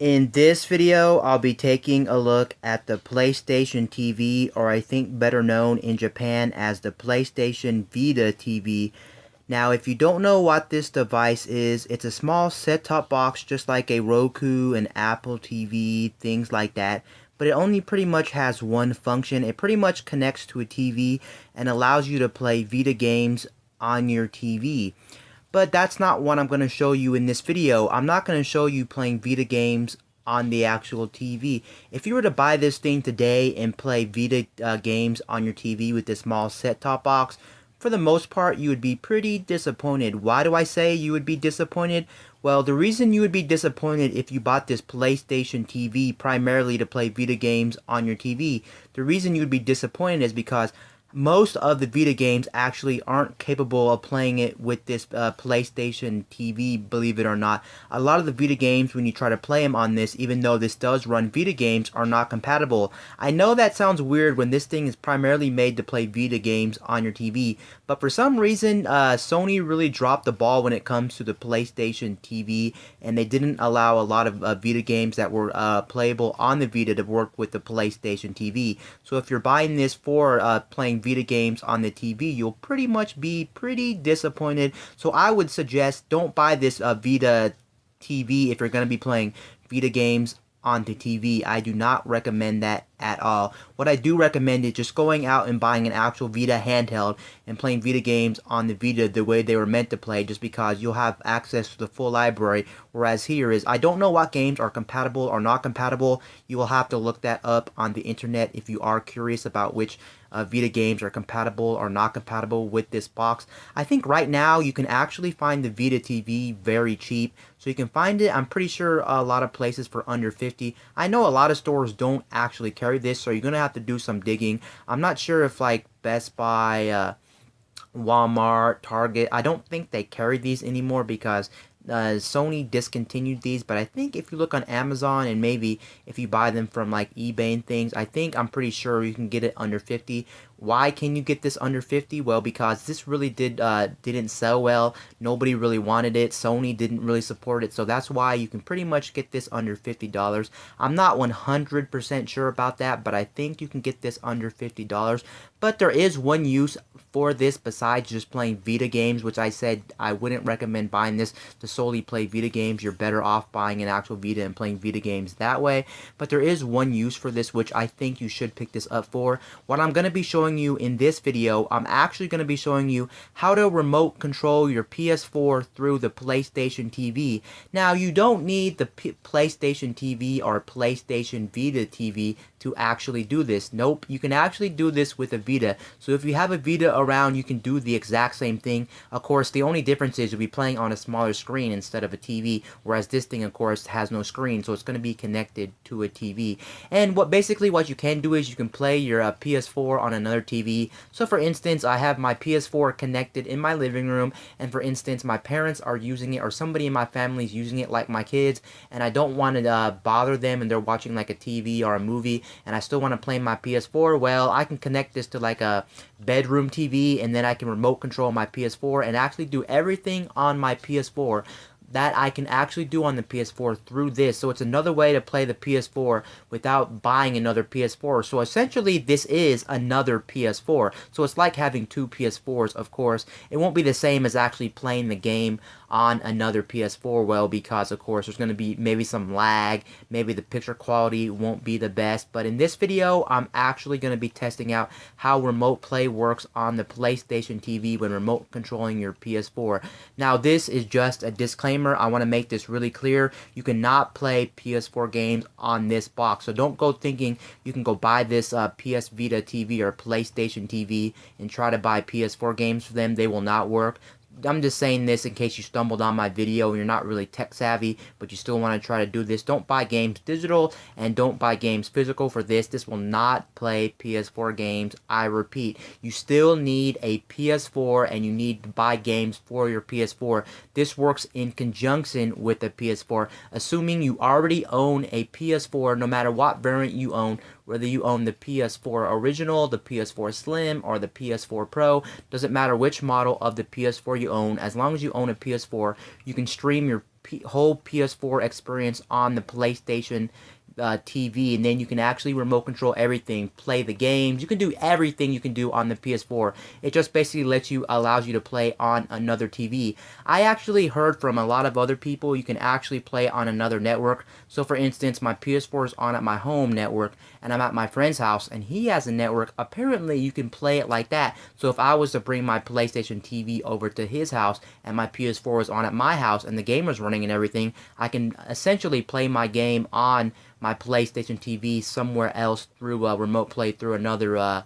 In this video, I'll be taking a look at the PlayStation TV, or I think better known in Japan as the PlayStation Vita TV. Now, if you don't know what this device is, it's a small set-top box just like a Roku, an Apple TV, things like that. But it only pretty much has one function. It pretty much connects to a TV and allows you to play Vita games on your TV. But that's not what I'm going to show you in this video. I'm not going to show you playing Vita games on the actual TV. If you were to buy this thing today and play Vita games on your TV with this small set-top box, for the most part, you would be pretty disappointed. Why do I say you would be disappointed? Well, the reason you would be disappointed if you bought this PlayStation TV primarily to play Vita games on your TV, the reason you would be disappointed is because most of the Vita games actually aren't capable of playing it with this PlayStation TV, believe it or not. A lot of the Vita games, when you try to play them on this, even though this does run Vita games, are not compatible. I know that sounds weird when this thing is primarily made to play Vita games on your TV, but for some reason, Sony really dropped the ball when it comes to the PlayStation TV, and they didn't allow a lot of Vita games that were playable on the Vita to work with the PlayStation TV. So if you're buying this for playing Vita games on the TV, you'll pretty much be pretty disappointed. So I would suggest don't buy this Vita TV if you're going to be playing Vita games on the TV. I do not recommend that at all. What I do recommend is just going out and buying an actual Vita handheld and playing Vita games on the Vita the way they were meant to play, just because you'll have access to the full library. Whereas here is, I don't know what games are compatible or not compatible. You will have to look that up on the internet if you are curious about which Vita games are compatible or not compatible with this box. I think right now you can actually find the Vita TV very cheap. So you can find it, I'm pretty sure, a lot of places for under $50. I know a lot of stores don't actually carry this, so you're going to have to do some digging. I'm not sure if like Best Buy, Walmart, Target, I don't think they carry these anymore because Sony discontinued these, but I think if you look on Amazon and maybe if you buy them from like eBay and things, I'm pretty sure you can get it under 50. Why can you get this under 50? Well, because this really didn't sell well. Nobody really wanted it. Sony didn't really support it, so that's why you can pretty much get this under $50. I'm not 100% sure about that, but I think you can get this under $50. But there is one use for this besides just playing Vita games, which I said I wouldn't recommend buying this to solely play Vita games. You're better off buying an actual Vita and playing Vita games that way. But there is one use for this, which I think you should pick this up for. What I'm going to be showing you in this video, I'm actually going to be showing you how to remote control your PS4 through the PlayStation TV. Now, you don't need the PlayStation TV or PlayStation Vita TV to actually do this. Nope, you can actually do this with a Vita. So if you have a Vita around, you can do the exact same thing. Of course, the only difference is you'll be playing on a smaller screen instead of a TV, whereas this thing, of course, has no screen, so it's going to be connected to a TV. And basically what you can do is you can play your PS4 on another TV. So for instance, I have my PS4 connected in my living room, and for instance, my parents are using it, or somebody in my family is using it, like my kids, and I don't want to bother them and they're watching like a TV or a movie, and I still want to play my PS4. Well, I can connect this to like a bedroom TV, and then I can remote control my PS4 and actually do everything on my PS4 that I can actually do on the PS4 through this. So it's another way to play the PS4 without buying another PS4. So essentially this is another PS4. So it's like having two PS4s, of course. It won't be the same as actually playing the game on another PS4, well, because of course there's going to be maybe some lag, maybe the picture quality won't be the best. But in this video, I'm actually going to be testing out how remote play works on the PlayStation TV when remote controlling your PS4. Now, this is just a disclaimer. I want to make this really clear. You cannot play PS4 games on this box. So don't go thinking you can go buy this PS Vita TV or PlayStation TV and try to buy PS4 games for them. They will not work. I'm just saying this in case you stumbled on my video and you're not really tech savvy, but you still want to try to do this. Don't buy games digital and don't buy games physical for this. This will not play PS4 games. I repeat, you still need a PS4 and you need to buy games for your PS4. This works in conjunction with the PS4. Assuming you already own a PS4, no matter what variant you own, whether you own the PS4 original, the PS4 Slim, or the PS4 Pro, doesn't matter which model of the PS4 you own. As long as you own a PS4, you can stream your whole PS4 experience on the PlayStation TV, and then you can actually remote control everything, play the games. You can do everything you can do on the PS4. It just basically allows you to play on another TV. I actually heard from a lot of other people you can actually play on another network. So for instance, my PS4 is on at my home network, and I'm at my friend's house, and he has a network. Apparently, you can play it like that. So if I was to bring my PlayStation TV over to his house, and my PS4 is on at my house, and the game is running and everything, I can essentially play my game on my PlayStation TV somewhere else through remote play through another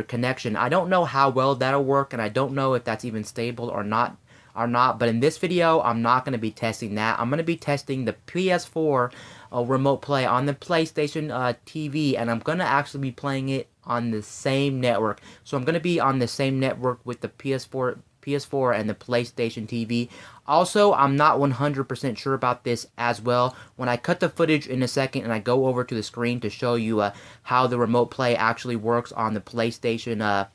connection. I don't know how well that'll work, and I don't know if that's even stable or not. But in this video, I'm not going to be testing that. I'm going to be testing the PS4 remote play on the PlayStation TV, and I'm going to actually be playing it on the same network. So I'm going to be on the same network with the PS4 and the PlayStation TV. Also, I'm not 100% sure about this as well. When I cut the footage in a second and I go over to the screen to show you how the remote play actually works on the PlayStation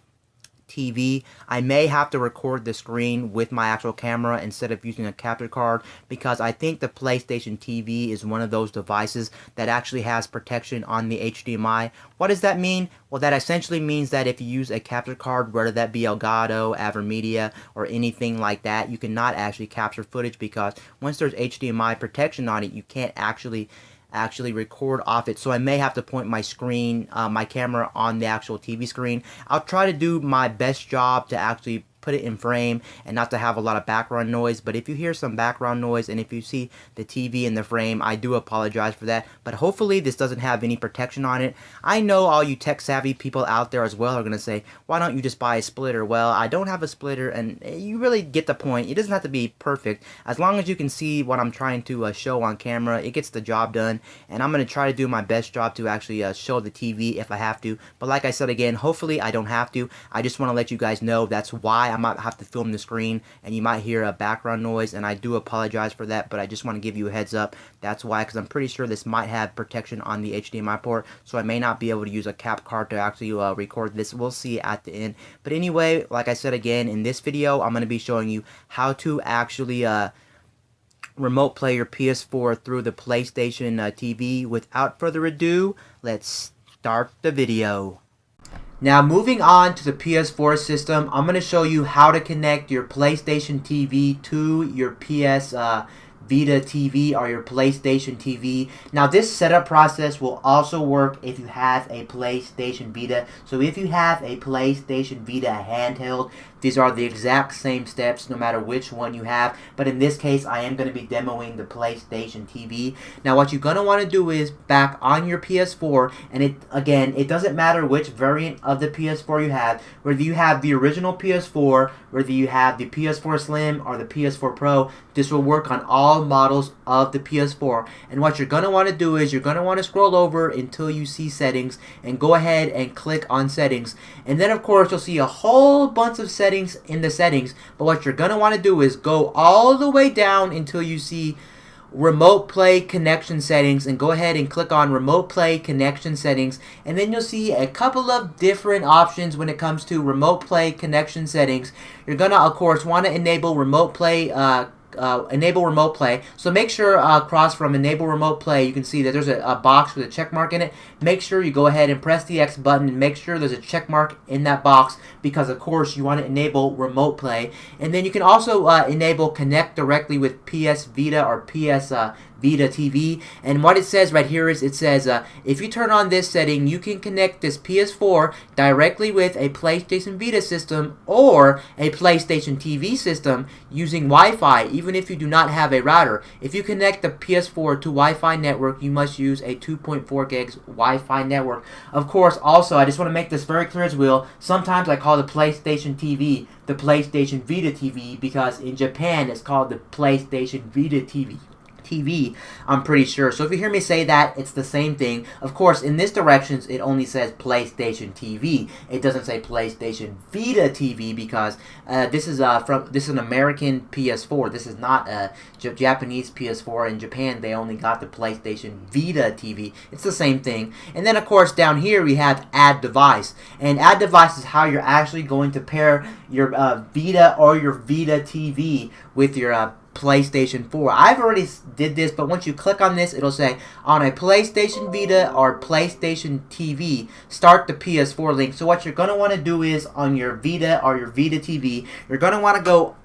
TV, I may have to record the screen with my actual camera instead of using a capture card, because I think the PlayStation TV is one of those devices that actually has protection on the HDMI. What does that mean? Well, that essentially means that if you use a capture card, whether that be Elgato, AverMedia, or anything like that, you cannot actually capture footage, because once there's HDMI protection on it, you can't actually record off it. So I may have to point my screen, my camera on the actual TV screen. I'll try to do my best job to actually put it in frame and not to have a lot of background noise. But if you hear some background noise and if you see the TV in the frame, I do apologize for that. But hopefully this doesn't have any protection on it. I know all you tech savvy people out there as well are going to say, why don't you just buy a splitter? Well, I don't have a splitter, and you really get the point. It doesn't have to be perfect. As long as you can see what I'm trying to show on camera, it gets the job done. And I'm going to try to do my best job to actually show the TV if I have to. But like I said again, hopefully I don't have to. I just want to let you guys know that's why I might have to film the screen, and you might hear a background noise, and I do apologize for that, but I just want to give you a heads up. That's why, because I'm pretty sure this might have protection on the HDMI port, so I may not be able to use a cap card to actually record this. We'll see at the end. But anyway, like I said again, in this video, I'm going to be showing you how to actually remote play your PS4 through the PlayStation TV. Without further ado, let's start the video. Now, moving on to the PS4 system, I'm going to show you how to connect your PlayStation TV to your PS Vita TV or your PlayStation TV. Now, this setup process will also work if you have a PlayStation Vita. So if you have a PlayStation Vita handheld, these are the exact same steps no matter which one you have. But in this case, I am going to be demoing the PlayStation TV. Now, what you're going to want to do is back on your PS4, and it doesn't matter which variant of the PS4 you have, whether you have the original PS4, whether you have the PS4 Slim or the PS4 Pro, this will work on all models of the PS4. And what you're going to want to do is you're going to want to scroll over until you see settings and go ahead and click on settings. And then of course you'll see a whole bunch of settings in the settings, but what you're going to want to do is go all the way down until you see remote play connection settings, and go ahead and click on remote play connection settings, and then you'll see a couple of different options when it comes to remote play connection settings. You're gonna of course want to enable remote play so make sure across from enable remote play you can see that there's a box with a check mark in it. Make sure you go ahead and press the X button and make sure there's a check mark in that box, because of course you want to enable remote play. And then you can also enable connect directly with PS Vita or PS Vita TV. And what it says right here is, it says if you turn on this setting, you can connect this PS4 directly with a PlayStation Vita system or a PlayStation TV system using Wi-Fi, even if you do not have a router. If you connect the PS4 to Wi-Fi network, you must use a 2.4 gigs Wi-Fi network. Of course, also, I just want to make this very clear as well, sometimes I call the PlayStation TV the PlayStation Vita TV, because in Japan it's called the PlayStation Vita TV, I'm pretty sure. So if you hear me say that, it's the same thing. Of course, in this directions, it only says PlayStation TV. It doesn't say PlayStation Vita TV, because this is an American PS4. This is not a Japanese PS4. In Japan, they only got the PlayStation Vita TV. It's the same thing. And then, of course, down here we have Add Device. And Add Device is how you're actually going to pair your Vita or your Vita TV with your PlayStation 4. I've already did this, but once you click on this, it'll say on a PlayStation Vita or PlayStation TV, start the PS4 link. So what you're going to want to do is on your Vita or your Vita TV, you're going to want to go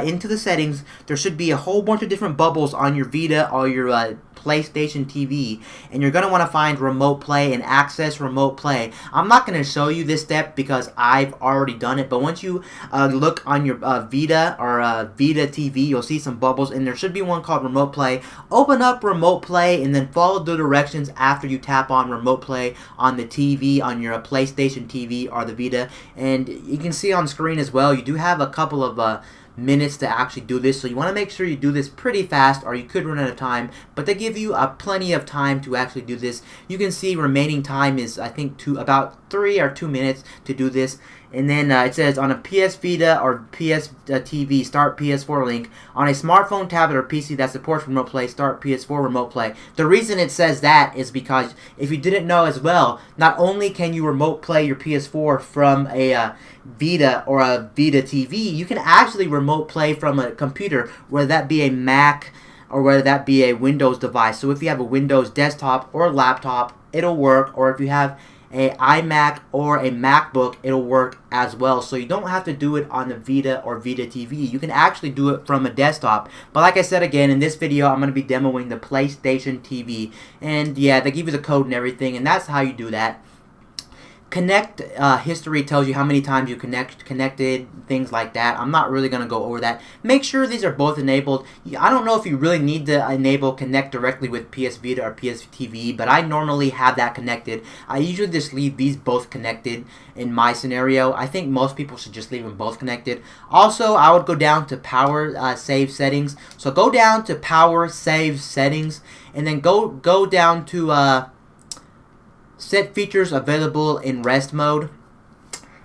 into the settings. There should be a whole bunch of different bubbles on your Vita or your PlayStation TV, and you're going to want to find Remote Play and access Remote Play. I'm not going to show you this step because I've already done it, but once you look on your Vita or Vita TV, you'll see some bubbles, and there should be one called Remote Play. Open up Remote Play and then follow the directions after you tap on Remote Play on the TV, on your PlayStation TV or the Vita, and you can see on screen as well, you do have a couple of minutes to actually do this, so you want to make sure you do this pretty fast or you could run out of time, but they give you plenty of time to actually do this. You can see remaining time is I think about 3 or 2 minutes to do this. And then it says on a PS Vita or PS TV, start PS4 link. On a smartphone, tablet, or PC that supports Remote Play, start PS4 Remote Play. The reason it says that is because if you didn't know as well, not only can you Remote Play your PS4 from a Vita or a Vita TV, you can actually Remote Play from a computer, whether that be a Mac or whether that be a Windows device. So if you have a Windows desktop or laptop, it'll work, or if you have a iMac or a MacBook, it'll work as well. So you don't have to do it on the Vita or Vita TV. You can actually do it from a desktop. But like I said again, in this video, I'm going to be demoing the PlayStation TV. And yeah, they give you the code and everything, and that's how you do that. Connect history tells you how many times you connected, things like that. I'm not really going to go over that. Make sure these are both enabled. I don't know if you really need to enable connect directly with PS Vita or PS TV, but I normally have that connected. I usually just leave these both connected in my scenario. I think most people should just leave them both connected. Also, I would go down to power save settings. So go down to power save settings, and then go down to set features available in rest mode.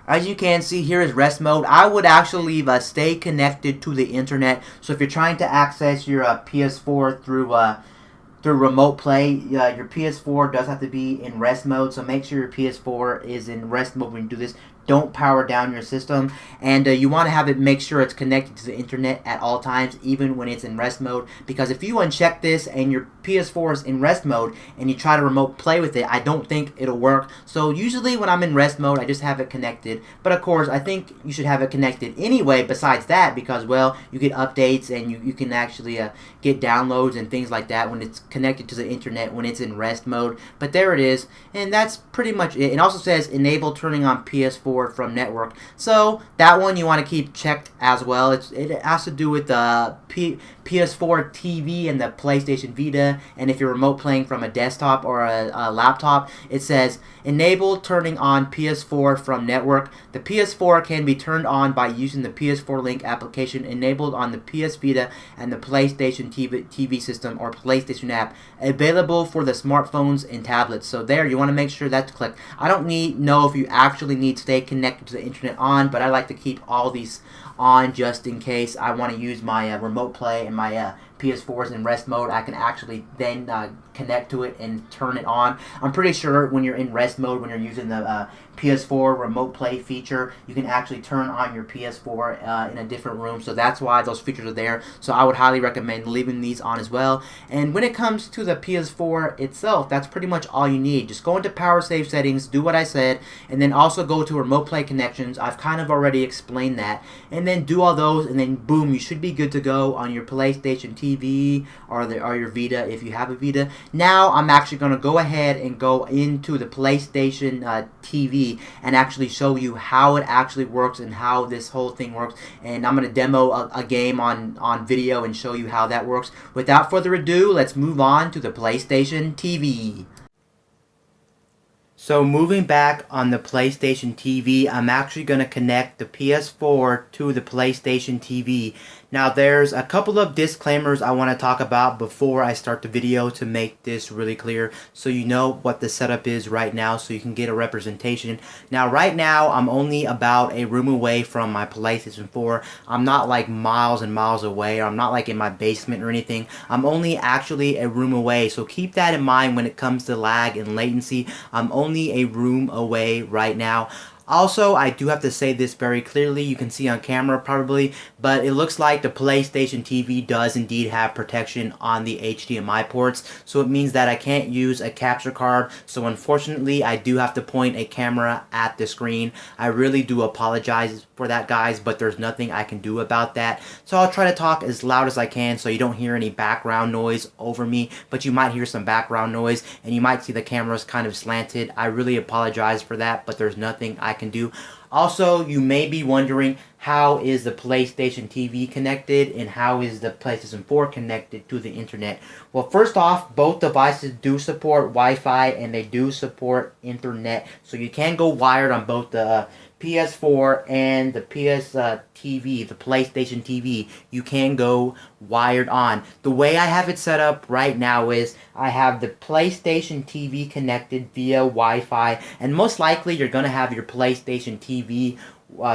As you can see, here is rest mode. I would actually leave stay connected to the internet. So if you're trying to access your PS4 through Remote Play, your PS4 does have to be in rest mode. So make sure your PS4 is in rest mode when you do this. Don't power down your system, and you want to have it make sure it's connected to the internet at all times, even when it's in rest mode, because if you uncheck this and your PS4 is in rest mode and you try to Remote Play with it, I don't think it'll work. So usually when I'm in rest mode, I just have it connected, but of course I think you should have it connected anyway besides that, because well, you get updates and you can actually get downloads and things like that when it's connected to the internet when it's in rest mode. But there it is, and that's pretty much it. It also says enable turning on PS4 from network, so that one you want to keep checked as well. It has to do with the PS4 TV and the PlayStation Vita, and if you're remote playing from a desktop or a laptop, it says enable turning on PS4 from network. The PS4 can be turned on by using the PS4 Link application enabled on the PS Vita and the PlayStation TV system or PlayStation app, available for the smartphones and tablets. So there, you want to make sure that's clicked. I don't know if you actually need to stay connected to the internet on, but I like to keep all these on just in case I want to use my Remote Play and my PS4's in rest mode. I can actually then connect to it and turn it on. I'm pretty sure when you're in rest mode, when you're using the PS4 Remote Play feature, you can actually turn on your PS4 in a different room, so that's why those features are there. So I would highly recommend leaving these on as well. And when it comes to the PS4 itself, that's pretty much all you need. Just go into power save settings, do what I said, and then also go to Remote Play connections. I've kind of already explained that, and then do all those, and then boom, you should be good to go on your PlayStation TV or your Vita if you have a Vita. Now I'm actually going to go ahead and go into the PlayStation TV and actually show you how it actually works and how this whole thing works, and I'm going to demo a game on video and show you how that works. Without further ado, let's move on to the PlayStation TV. So moving back on the PlayStation TV, I'm actually going to connect the PS4 to the PlayStation TV. Now there's a couple of disclaimers I want to talk about before I start the video to make this really clear, so you know what the setup is right now, so you can get a representation. Now right now I'm only about a room away from my PlayStation 4. I'm not like miles and miles away, or I'm not like in my basement or anything. I'm only actually a room away, so keep that in mind when it comes to lag and latency. I'm only a room away right now. Also, I do have to say this very clearly. You can see on camera probably, but it looks like the PlayStation TV does indeed have protection on the HDMI ports. So it means that I can't use a capture card. So unfortunately, I do have to point a camera at the screen. I really do apologize for that, guys, but there's nothing I can do about that. So I'll try to talk as loud as I can so you don't hear any background noise over me, but you might hear some background noise and you might see the cameras kind of slanted. I really apologize for that, but there's nothing I can do. Also, you may be wondering, how is the PlayStation TV connected and how is the PlayStation 4 connected to the internet? Well, first off, both devices do support Wi-Fi and they do support internet. So you can go wired on both the PS4 and the TV, the PlayStation TV. You can go wired on. The way I have it set up right now is I have the PlayStation TV connected via Wi-Fi, and most likely you're going to have your PlayStation TV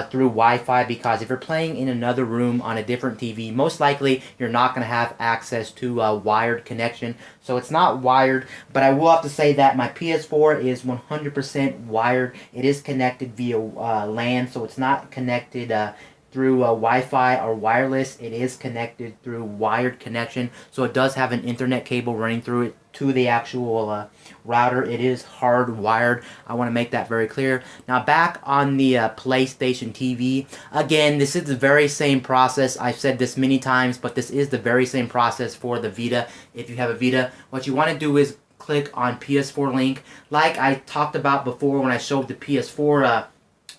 through Wi-Fi, because if you're playing in another room on a different TV, most likely you're not going to have access to a wired connection. So it's not wired, but I will have to say that my PS4 is 100% wired. It is connected via LAN, so it's not connected through Wi-Fi or wireless. It is connected through wired connection, so it does have an Ethernet cable running through it to the actual router. It is hardwired. I want to make that very clear. Now back on the PlayStation TV. Again, this is the very same process. I've said this many times, but this is the very same process for the Vita. If you have a Vita, what you want to do is click on PS4 link. Like I talked about before when I showed the PS4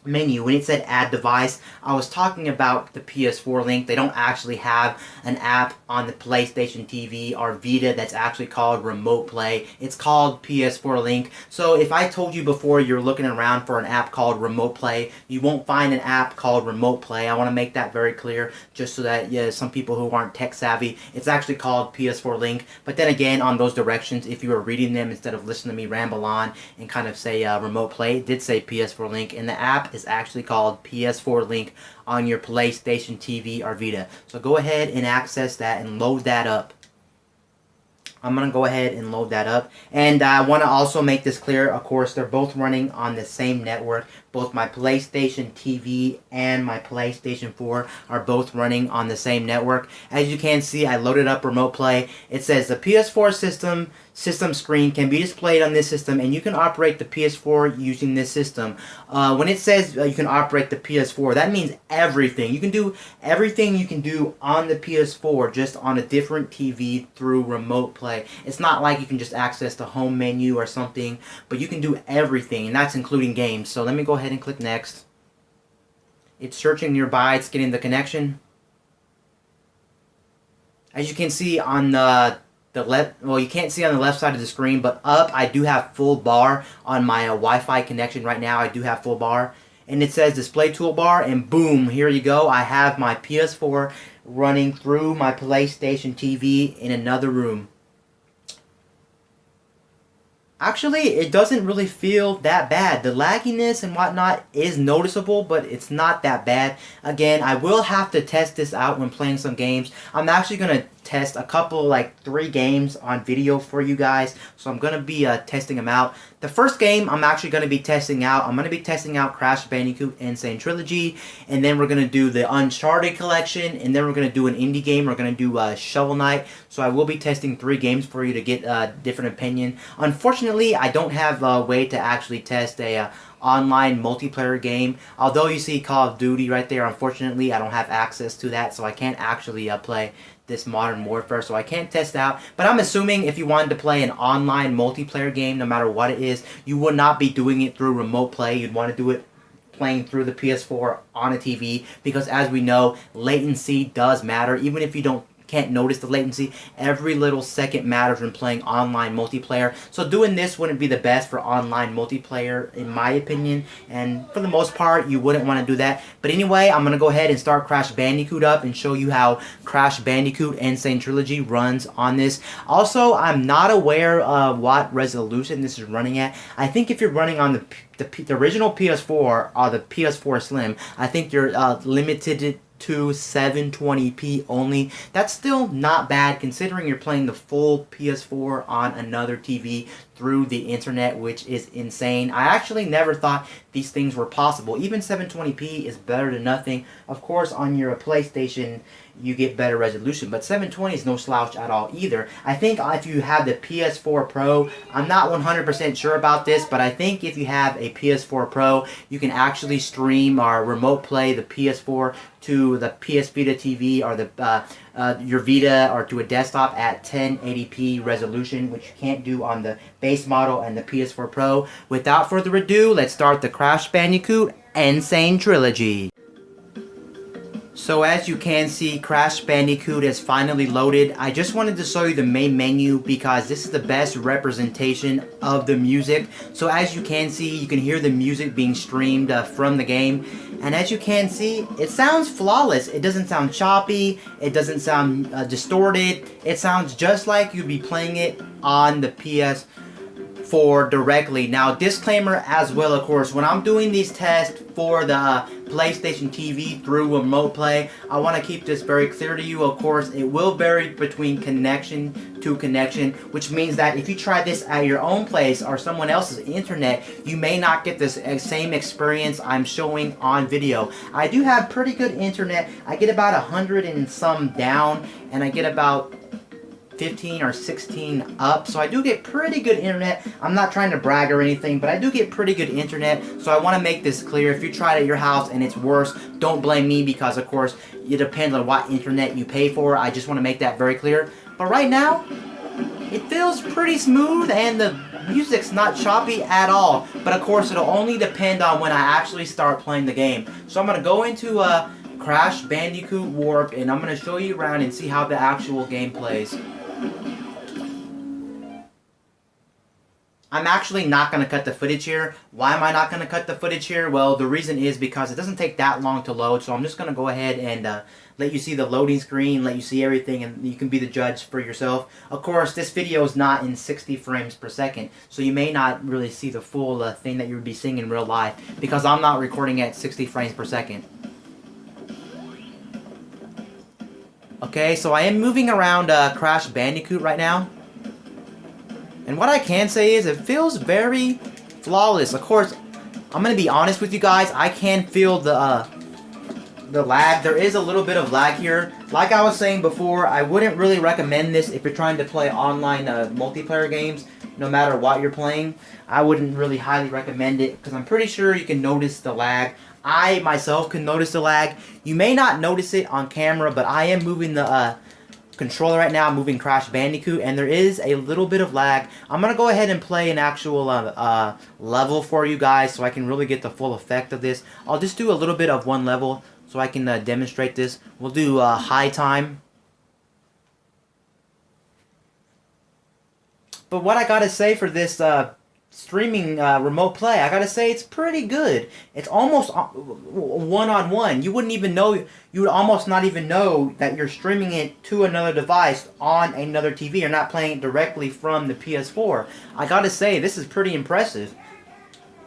menu, when it said add device, I was talking about the PS4 link. They don't actually have an app on the PlayStation TV or Vita that's actually called Remote Play. It's called PS4 link. So if I told you before you're looking around for an app called Remote Play, you won't find an app called Remote Play. I want to make that very clear, just so that some people who aren't tech savvy, it's actually called PS4 link. But then again, on those directions, if you were reading them instead of listening to me ramble on and kind of say Remote Play, it did say PS4 link, and the app is actually called PS4 link on your PlayStation TV or Vita. So go ahead and access that and load that up. I'm going to go ahead and load that up. And I want to also make this clear, of course, they're both running on the same network. Both my PlayStation TV and my PlayStation 4 are both running on the same network. As you can see, I loaded up Remote Play. It says the PS4 system screen can be displayed on this system, and you can operate the PS4 using this system. When it says you can operate the PS4, that means everything. You can do everything you can do on the PS4 just on a different TV through Remote Play. It's not like you can just access the home menu or something, but you can do everything, and that's including games. So let me go ahead and click next. It's searching nearby. It's getting the connection. As you can see on the left, well, you can't see on the left side of the screen, but up I do have full bar on my Wi-Fi connection right now. I do have full bar, and it says display toolbar, and boom, here you go. I have my PS4 running through my PlayStation TV in another room. Actually, it doesn't really feel that bad. The lagginess and whatnot is noticeable, but it's not that bad. Again, I will have to test this out when playing some games. I'm actually going to test a couple, like 3 games on video for you guys. So I'm going to be testing them out. The first game I'm actually going to be testing out, I'm going to be testing out Crash Bandicoot Insane Trilogy. And then we're going to do the Uncharted collection. And then we're going to do an indie game. We're going to do Shovel Knight. So I will be testing 3 games for you to get a different opinion. Unfortunately, I don't have a way to actually test a online multiplayer game. Although you see Call of Duty right there, unfortunately I don't have access to that, so I can't actually play this Modern Warfare, so I can't test out. But I'm assuming if you wanted to play an online multiplayer game, no matter what it is, you would not be doing it through Remote Play. You'd want to do it playing through the PS4 on a TV, because as we know, latency does matter. Even if you can't notice the latency, every little second matters when playing online multiplayer. So doing this wouldn't be the best for online multiplayer in my opinion, and for the most part you wouldn't want to do that. But anyway, I'm gonna go ahead and start Crash Bandicoot up and show you how Crash Bandicoot Insane Trilogy runs on this. Also, I'm not aware of what resolution this is running at. I think if you're running on the original PS4 or the PS4 Slim, I think you're limited to 720p only. That's still not bad considering you're playing the full PS4 on another TV through the internet, which is insane. I actually never thought these things were possible. Even 720p is better than nothing. Of course, on your PlayStation, you get better resolution, but 720 is no slouch at all either. I think if you have the PS4 Pro, I'm not 100% sure about this, but I think if you have a PS4 Pro, you can actually stream or remote play the PS4 to the PS Vita TV or the your Vita or to a desktop at 1080p resolution, which you can't do on the base model and the PS4 Pro. Without further ado, let's start the Crash Bandicoot Insane Trilogy. So as you can see, Crash Bandicoot is finally loaded. I just wanted to show you the main menu because this is the best representation of the music. So as you can see, you can hear the music being streamed from the game. And as you can see, it sounds flawless. It doesn't sound choppy. It doesn't sound distorted. It sounds just like you'd be playing it on the PS4 directly. Now, disclaimer as well, of course, when I'm doing these tests for the PlayStation TV through remote play, I want to keep this very clear to you. Of course, it will vary between connection to connection, which means that if you try this at your own place or someone else's internet, you may not get this same experience I'm showing on video. I do have pretty good internet. I get about 100 and some down, and I get about 15 or 16 up, so I do get pretty good internet. I'm not trying to brag or anything, but I do get pretty good internet, so I want to make this clear. If you try it at your house and it's worse, don't blame me, because of course it depends on what internet you pay for. I just want to make that very clear. But right now, it feels pretty smooth and the music's not choppy at all. But of course, it'll only depend on when I actually start playing the game. So I'm going to go into Crash Bandicoot Warped, and I'm going to show you around and see how the actual game plays. I'm actually not going to cut the footage here. Why am I not going to cut the footage here? Well, the reason is because it doesn't take that long to load, so I'm just going to go ahead and let you see the loading screen, let you see everything, and you can be the judge for yourself. Of course, this video is not in 60 frames per second, so you may not really see the full thing that you would be seeing in real life, because I'm not recording at 60 frames per second. Okay, so I am moving around Crash Bandicoot right now. And what I can say is it feels very flawless. Of course, I'm going to be honest with you guys. I can feel the lag. There is a little bit of lag here. Like I was saying before, I wouldn't really recommend this if you're trying to play online multiplayer games, no matter what you're playing. I wouldn't really highly recommend it because I'm pretty sure you can notice the lag. I myself can notice the lag. You may not notice it on camera, but I am moving the controller right now. I'm moving Crash Bandicoot, and there is a little bit of lag. I'm going to go ahead and play an actual level for you guys so I can really get the full effect of this. I'll just do a little bit of one level so I can demonstrate this. We'll do high time. But what I got to say for this streaming remote play, I gotta say it's pretty good. It's almost one-on-one. You wouldn't even know, you would almost not even know that you're streaming it to another device on another TV. You're not playing it directly from the PS4. I gotta say, this is pretty impressive.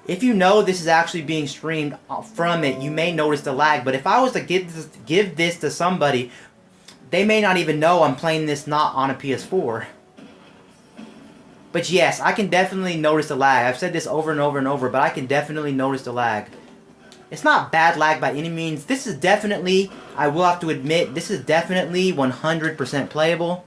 If you know this is actually being streamed from it, you may notice the lag, but if I was to give this to somebody, they may not even know I'm playing this not on a PS4. But yes, I can definitely notice the lag. I've said this over and over and over, but I can definitely notice the lag. It's not bad lag by any means. This is definitely, I will have to admit, this is definitely 100% playable.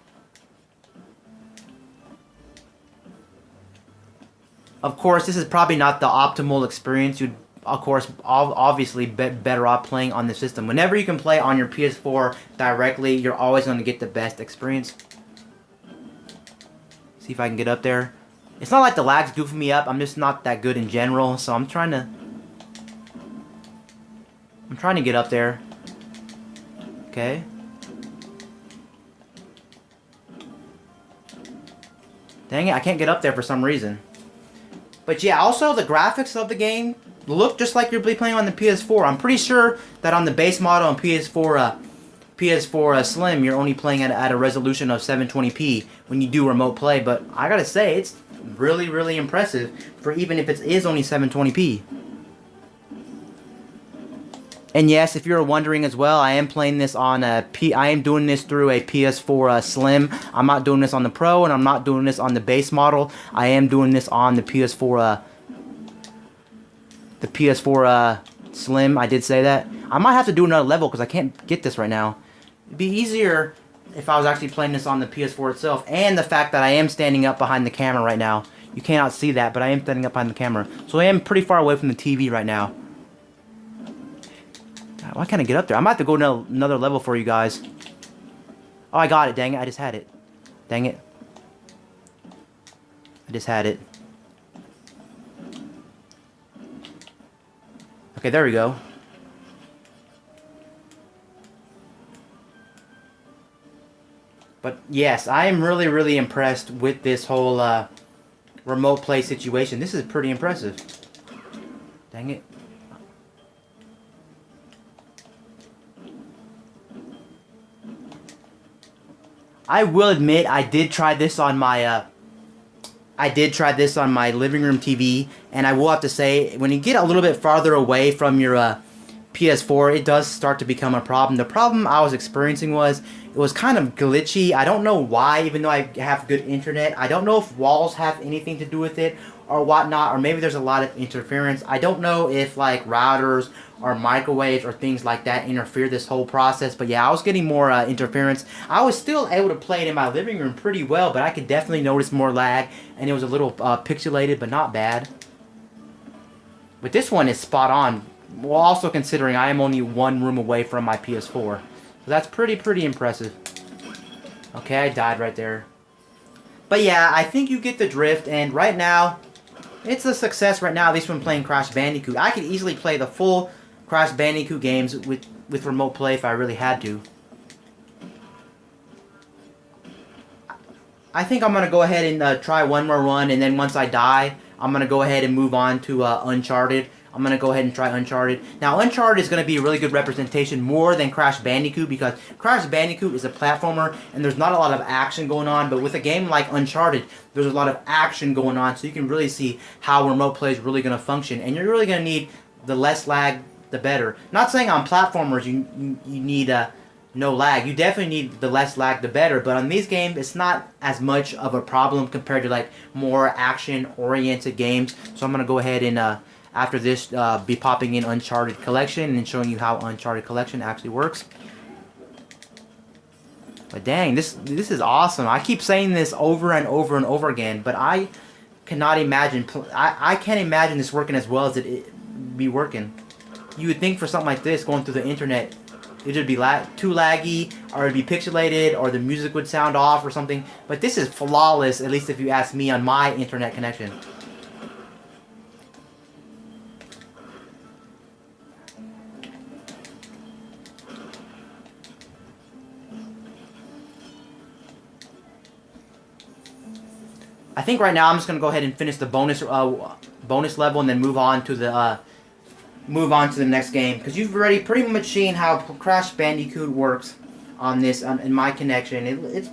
Of course, this is probably not the optimal experience. You'd, of course, obviously better off playing on the system. Whenever you can play on your PS4 directly, you're always going to get the best experience. See if I can get up there. It's not like the lag's goofing me up. I'm just not that good in general, so I'm trying to get up there. Okay. Dang it, I can't get up there for some reason. But yeah, also the graphics of the game look just like you're playing on the PS4. I'm pretty sure that on the base model on PS4 Slim, you're only playing at a resolution of 720p when you do remote play, but I gotta say, it's really, really impressive for even if it is only 720p. And yes, if you're wondering as well, I am playing this on I am doing this through a PS4 Slim. I'm not doing this on the Pro, and I'm not doing this on the base model. I am doing this on the PS4 PS4 Slim. I did say that. I might have to do another level because I can't get this right now. It'd be easier if I was actually playing this on the PS4 itself, and the fact that I am standing up behind the camera right now. You cannot see that, but I am standing up behind the camera. So I am pretty far away from the TV right now. God, why can't I get up there? I might have to go another level for you guys. Oh, I got it. Dang it. I just had it. Dang it. I just had it. Okay, there we go. But yes, I am really, really impressed with this whole remote play situation. This is pretty impressive. Dang it. I will admit I did try this on my living room TV, and I will have to say, when you get a little bit farther away from your PS4, it does start to become a problem. The problem I was experiencing was it was kind of glitchy. I don't know why, even though I have good internet. I don't know if walls have anything to do with it or whatnot, or maybe there's a lot of interference. I don't know if like routers or microwaves or things like that interfere this whole process. But yeah, I was getting more interference. I was still able to play it in my living room pretty well, but I could definitely notice more lag, and it was a little pixelated, but not bad. But this one is spot on. Well, also considering I am only one room away from my PS4. So that's pretty impressive. Okay, I died right there. But yeah, I think you get the drift, and right now, it's a success right now, at least when playing Crash Bandicoot. I could easily play the full Crash Bandicoot games with remote play if I really had to. I think I'm going to go ahead and try one more run, and then once I die, I'm going to go ahead and move on to Uncharted. I'm going to go ahead and try Uncharted. Now, Uncharted is going to be a really good representation more than Crash Bandicoot, because Crash Bandicoot is a platformer and there's not a lot of action going on, but with a game like Uncharted, there's a lot of action going on, so you can really see how remote play is really going to function, and you're really going to need the less lag, the better. Not saying on platformers you need no lag. You definitely need the less lag, the better, but on these games, it's not as much of a problem compared to like more action-oriented games, so I'm going to go ahead and after this, be popping in Uncharted Collection and showing you how Uncharted Collection actually works. But dang, this is awesome. I keep saying this over and over and over again, but I cannot imagine. I can't imagine this working as well as it be working. You would think for something like this, going through the internet, it'd be too laggy, or it'd be pixelated, or the music would sound off or something. But this is flawless, at least if you ask me, on my internet connection. I think right now I'm just gonna go ahead and finish the bonus level and then move on to the next game, because you've already pretty much seen how Crash Bandicoot works on this in my connection. It's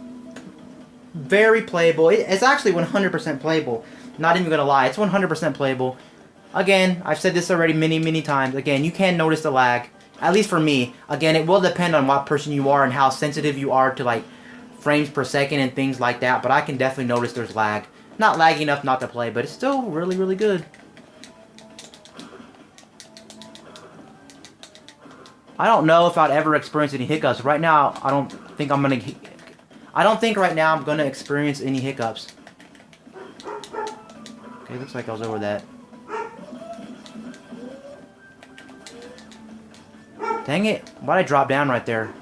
very playable. It's actually 100% playable. Not even gonna lie, it's 100% playable. Again, I've said this already many times. Again, you can notice the lag, at least for me. Again, it will depend on what person you are and how sensitive you are to like frames per second and things like that, but I can definitely notice there's lag. Not laggy enough not to play, but it's still really good. I don't know if I'd ever experience any hiccups. Right now, I don't think right now I'm gonna experience any hiccups. Okay, looks like I was over that. Dang it, why'd I drop down right there?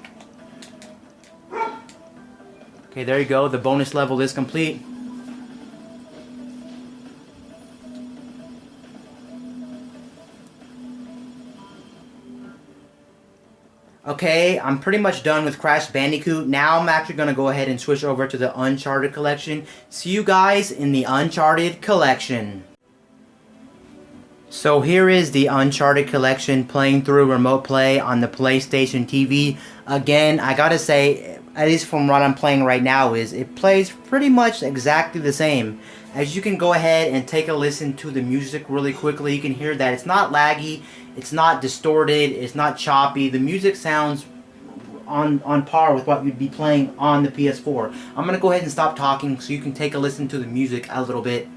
Okay, there you go. The bonus level is complete. Okay, I'm pretty much done with Crash Bandicoot. Now I'm actually going to go ahead and switch over to the Uncharted Collection. See you guys in the Uncharted Collection. So here is the Uncharted Collection playing through remote play on the PlayStation TV. Again, I gotta say, at least from what I'm playing right now, is it plays pretty much exactly the same. As you can go ahead and take a listen to the music really quickly, you can hear that it's not laggy, it's not distorted, it's not choppy. The music sounds on par with what you'd be playing on the PS4. I'm gonna go ahead and stop talking so you can take a listen to the music a little bit.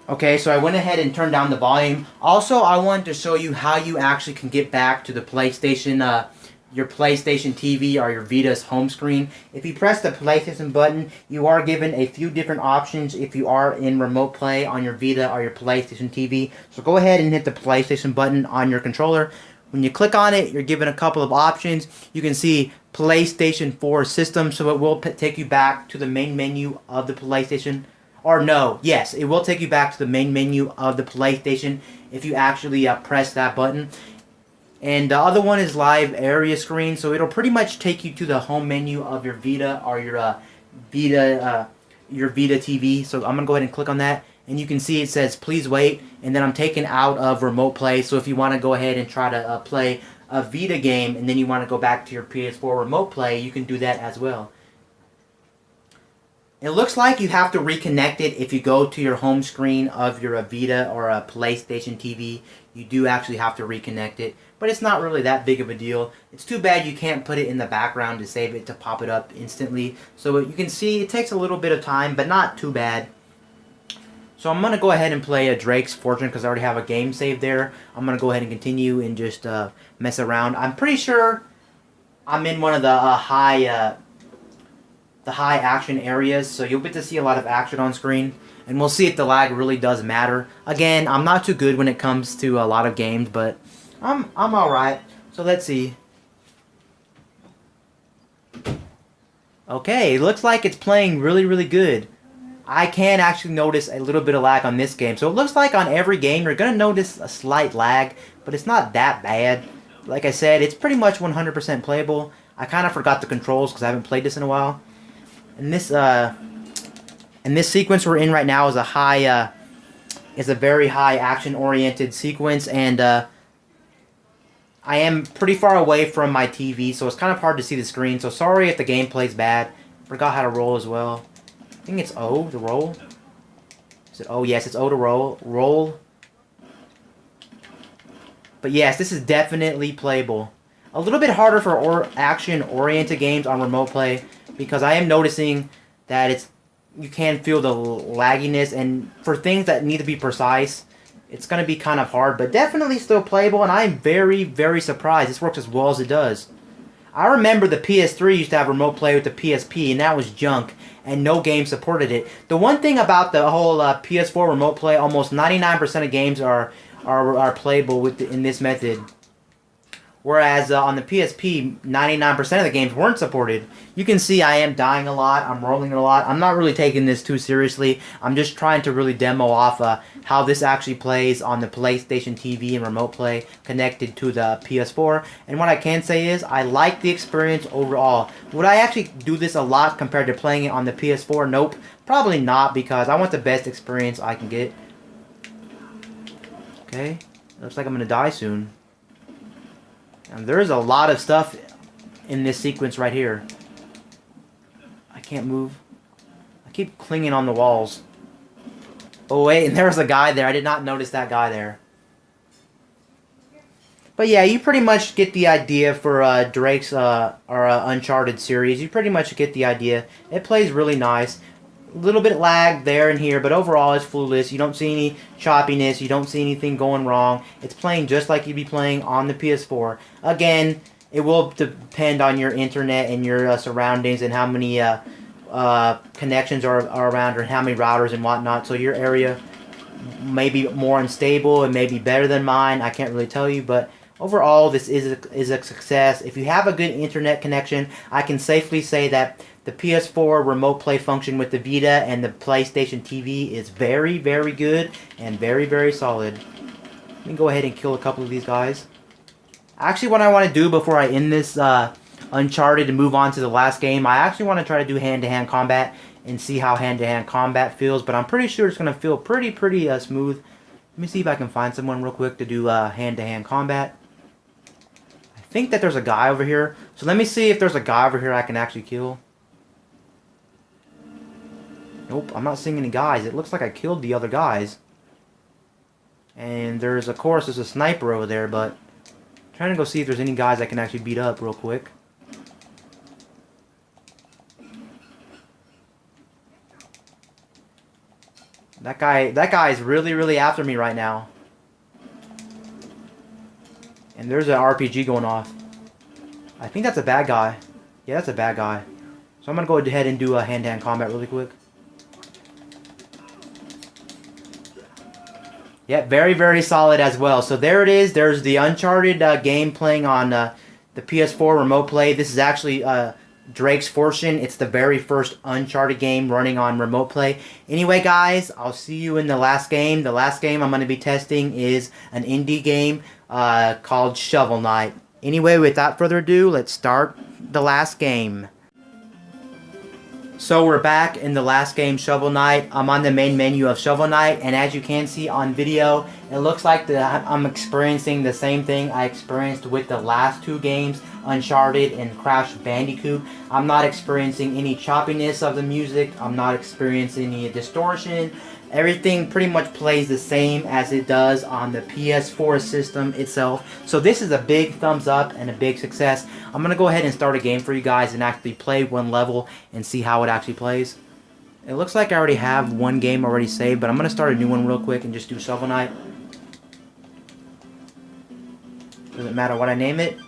Okay, so I went ahead and turned down the volume. Also, I wanted to show you how you actually can get back to the PlayStation, your PlayStation TV or your Vita's home screen. If you press the PlayStation button, you are given a few different options if you are in remote play on your Vita or your PlayStation TV. So go ahead and hit the PlayStation button on your controller. When you click on it, you're given a couple of options. You can see PlayStation 4 system, so it will take you back to the main menu of the PlayStation. Or no, yes, it will take you back to the main menu of the PlayStation if you actually press that button. And the other one is live area screen, so it'll pretty much take you to the home menu of your Vita or your Vita TV. So I'm gonna go ahead and click on that, and you can see it says please wait, and then I'm taken out of remote play. So if you want to go ahead and try to play a Vita game, and then you want to go back to your PS4 remote play, you can do that as well. It looks like you have to reconnect it if you go to your home screen of your Vita or a PlayStation TV. You do actually have to reconnect it, but it's not really that big of a deal. It's too bad you can't put it in the background to save it to pop it up instantly. So you can see it takes a little bit of time, but not too bad. So I'm going to go ahead and play Drake's Fortune because I already have a game saved there. I'm going to go ahead and continue and just mess around. I'm pretty sure I'm in one of the high action areas, so you'll get to see a lot of action on screen, and we'll see if the lag really does matter. Again, I'm not too good when it comes to a lot of games, but I'm alright. So let's see. Okay, it looks like it's playing really good. I can actually notice a little bit of lag on this game. So it looks like on every game you're going to notice a slight lag, but it's not that bad. Like I said, it's pretty much 100% playable. I kind of forgot the controls because I haven't played this in a while. And this sequence we're in right now is a very high action-oriented sequence, and I am pretty far away from my TV, so it's kind of hard to see the screen. So sorry if the gameplay's bad. Forgot how to roll as well. I think it's O to roll. Is it O? Yes, it's O to roll. Roll. But yes, this is definitely playable. A little bit harder for action-oriented games on remote play, because I am noticing that you can feel the lagginess, and for things that need to be precise, it's going to be kind of hard, but definitely still playable, and I am very surprised this works as well as it does. I remember the PS3 used to have remote play with the PSP, and that was junk, and no game supported it. The one thing about the whole PS4 remote play, almost 99% of games are playable in this method. Whereas on the PSP, 99% of the games weren't supported. You can see I am dying a lot. I'm rolling a lot. I'm not really taking this too seriously. I'm just trying to really demo off how this actually plays on the PlayStation TV and remote play connected to the PS4. And what I can say is I like the experience overall. Would I actually do this a lot compared to playing it on the PS4? Nope. Probably not, because I want the best experience I can get. Okay. Looks like I'm going to die soon. And there's a lot of stuff in this sequence right here. I can't move. I keep clinging on the walls. Oh wait, and there's a guy there. I did not notice that guy there. But yeah, you pretty much get the idea for Drake's Uncharted series. You pretty much get the idea. It plays really nice. A little bit lag there and here, but overall it's flawless. You don't see any choppiness. You don't see anything going wrong. It's playing just like you'd be playing on the PS4. Again, it will depend on your internet and your surroundings and how many connections are around, or how many routers and whatnot. So your area may be more unstable and may be better than mine. I can't really tell you, but overall this is a success. If you have a good internet connection, I can safely say that the PS4 remote play function with the Vita and the PlayStation TV is very good and very solid. Let me go ahead and kill a couple of these guys. Actually, what I want to do before I end this Uncharted and move on to the last game, I actually want to try to do hand-to-hand combat and see how hand-to-hand combat feels, but I'm pretty sure it's going to feel pretty smooth. Let me see if I can find someone real quick to do hand-to-hand combat. I think that there's a guy over here, so let me see if there's a guy over here I can actually kill. Nope, I'm not seeing any guys. It looks like I killed the other guys. And there's a sniper over there, but I'm trying to go see if there's any guys I can actually beat up real quick. That guy is really after me right now. And there's an RPG going off. I think that's a bad guy. Yeah, that's a bad guy. So I'm gonna go ahead and do a hand-to-hand combat really quick. Yeah, very solid as well. So there it is. There's the Uncharted game playing on the PS4 remote play. This is actually Drake's Fortune. It's the very first Uncharted game running on remote play. Anyway, guys, I'll see you in the last game. The last game I'm going to be testing is an indie game called Shovel Knight. Anyway, without further ado, let's start the last game. So we're back in the last game, Shovel Knight. I'm on the main menu of Shovel Knight, and as you can see on video, it looks like I'm experiencing the same thing I experienced with the last two games, Uncharted and Crash Bandicoot. I'm not experiencing any choppiness of the music. I'm not experiencing any distortion. Everything pretty much plays the same as it does on the PS4 system itself. So this is a big thumbs up and a big success. I'm going to go ahead and start a game for you guys and actually play one level and see how it actually plays. It looks like I already have one game already saved, but I'm going to start a new one real quick and just do Shovel Knight. Doesn't matter what I name it.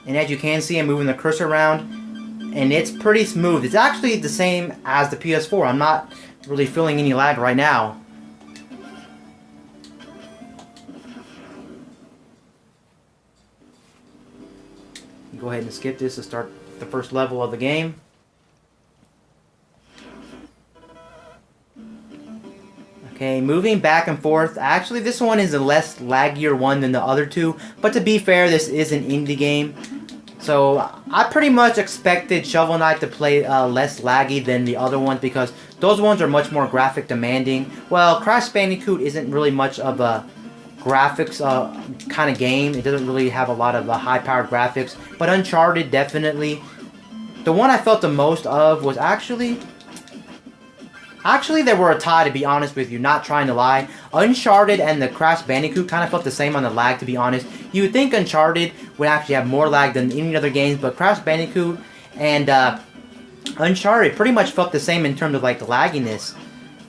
And as you can see, I'm moving the cursor around, and it's pretty smooth. It's actually the same as the PS4. I'm not really feeling any lag right now. Go ahead and skip this to start the first level of the game. Okay, moving back and forth. Actually, this one is a less laggier one than the other two, but to be fair, this is an indie game. So I pretty much expected Shovel Knight to play less laggy than the other ones because those ones are much more graphic demanding. Well, Crash Bandicoot isn't really much of a graphics kind of game. It doesn't really have a lot of high-powered graphics. But Uncharted, definitely. The one I felt the most of was actually, they were a tie, to be honest with you, not trying to lie. Uncharted and the Crash Bandicoot kind of felt the same on the lag, to be honest. You would think Uncharted would actually have more lag than any other games, but Crash Bandicoot and Uncharted pretty much felt the same in terms of like the lagginess.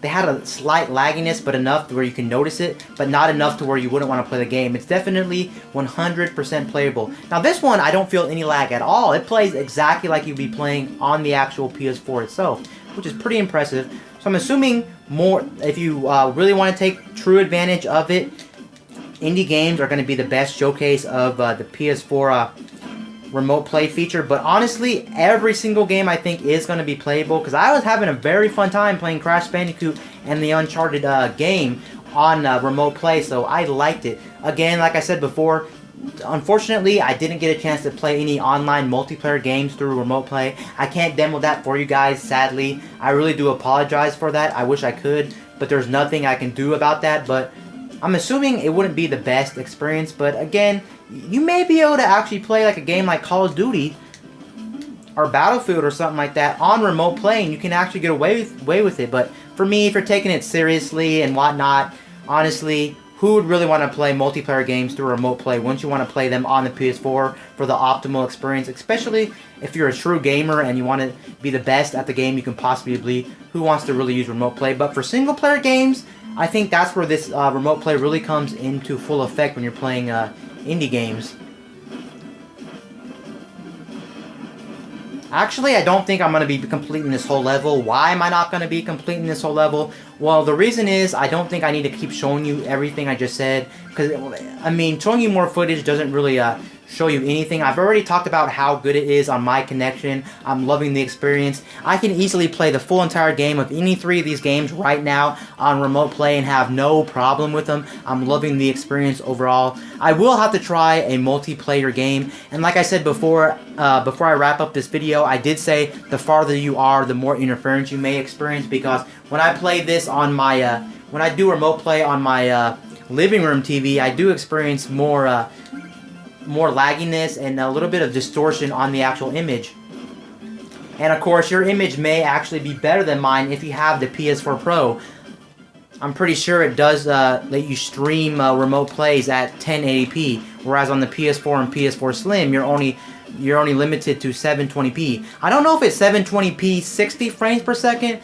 They had a slight lagginess, but enough to where you can notice it, but not enough to where you wouldn't want to play the game. It's definitely 100% playable. Now this one, I don't feel any lag at all. It plays exactly like you'd be playing on the actual PS4 itself, which is pretty impressive. So I'm assuming more, if you really want to take true advantage of it, indie games are going to be the best showcase of the PS4 remote play feature. But honestly, every single game I think is going to be playable because I was having a very fun time playing Crash Bandicoot and the Uncharted game on remote play, so I liked it. Again, like I said before, unfortunately, I didn't get a chance to play any online multiplayer games through remote play. I can't demo that for you guys, sadly. I really do apologize for that. I wish I could, but there's nothing I can do about that. But I'm assuming it wouldn't be the best experience. But again, you may be able to actually play like a game like Call of Duty or Battlefield or something like that on remote play, and you can actually get away with it. But for me, if you're taking it seriously and whatnot, honestly, who would really want to play multiplayer games through remote play? Wouldn't you want to play them on the PS4 for the optimal experience? Especially if you're a true gamer and you want to be the best at the game you can possibly be. Who wants to really use remote play? But for single player games, I think that's where this remote play really comes into full effect when you're playing indie games. Actually, I don't think I'm going to be completing this whole level. Why am I not going to be completing this whole level? Well, the reason is I don't think I need to keep showing you everything I just said. Because, I mean, showing you more footage doesn't really show you anything. I've already talked about how good it is on my connection. I'm loving the experience. I can easily play the full entire game of any three of these games right now on remote play and have no problem with them. I'm loving the experience overall. I will have to try a multiplayer game. And like I said before I wrap up this video, I did say the farther you are, the more interference you may experience, because when I play this on my, when I do remote play on my living room TV, I do experience more lagginess and a little bit of distortion on the actual image. And of course, your image may actually be better than mine if you have the PS4 Pro. I'm pretty sure it does let you stream remote plays at 1080p, whereas on the PS4 and PS4 Slim, you're only limited to 720p. I don't know if it's 720p 60 frames per second,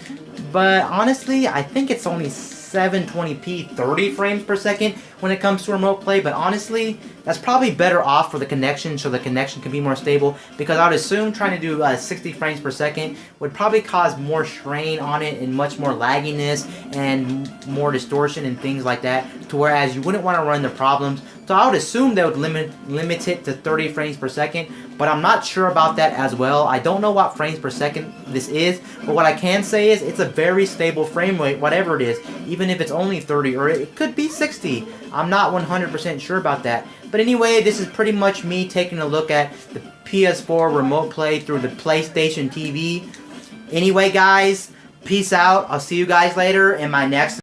But honestly, I think it's only 720p 30 frames per second when it comes to remote play. But honestly, that's probably better off for the connection, so the connection can be more stable, because I would assume trying to do 60 frames per second would probably cause more strain on it and much more lagginess and more distortion and things like that, to whereas you wouldn't want to run the problems. So I would assume they would limit it to 30 frames per second, but I'm not sure about that as well. I don't know what frames per second this is, but what I can say is it's a very stable frame rate, whatever it is, even if it's only 30 or it could be 60. I'm not 100% sure about that. But anyway, this is pretty much me taking a look at the PS4 remote play through the PlayStation TV. Anyway, guys, peace out. I'll see you guys later in my next